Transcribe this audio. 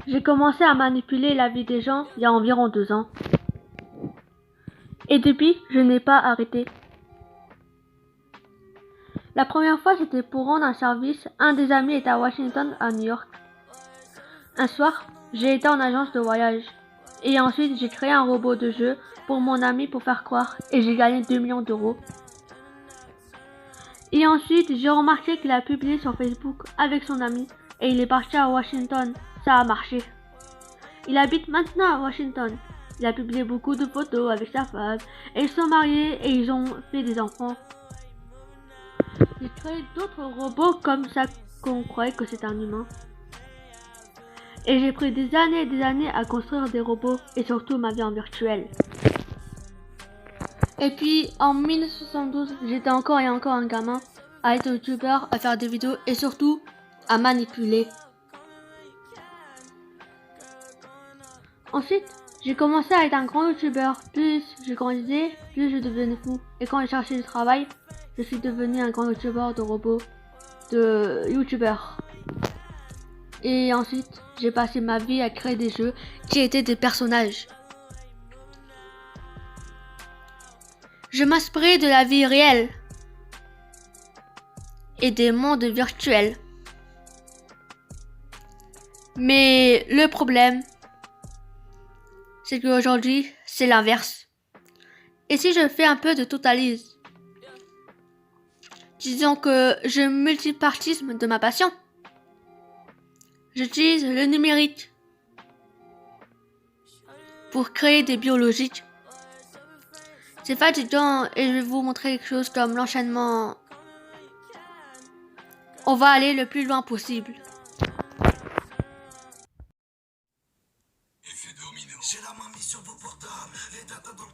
J'ai commencé à manipuler la vie des gens il y a environ 2 ans. Et depuis, je n'ai pas arrêté. La première fois, c'était pour rendre un service. Un des amis était à Washington, à New York. Un soir, j'ai été en agence de voyage. Et ensuite, j'ai créé un robot de jeu pour mon ami pour faire croire. Et j'ai gagné 2 millions d'euros. Et ensuite, j'ai remarqué qu'il a publié sur Facebook avec son ami. Et il est parti à Washington. Ça a marché. Il habite maintenant à Washington. Il a publié beaucoup de photos avec sa femme. Et ils sont mariés et ils ont fait des enfants. J'ai créé d'autres robots comme ça qu'on croyait que c'est un humain. Et j'ai pris des années et des années à construire des robots et surtout ma vie en virtuel. Et puis en 1972, j'étais encore et encore un gamin à être youtubeur, à faire des vidéos et surtout à manipuler. Ensuite, j'ai commencé à être un grand youtubeur. Plus je grandissais, plus je devenais fou. Et quand j'ai cherché du travail, je suis devenu un grand youtubeur de robots, de youtubeur. Et ensuite, j'ai passé ma vie à créer des jeux qui étaient des personnages. Je m'inspirais de la vie réelle et des mondes virtuels. Mais le problème, c'est qu'aujourd'hui, c'est l'inverse. Et si je fais un peu de totalise, disons que je multipartisme de ma passion. J'utilise le numérique pour créer des biologiques. C'est fatigant et je vais vous montrer quelque chose comme l'enchaînement. On va aller le plus loin possible. Effet domino. J'ai la main mise sur vos portables. Les datas dans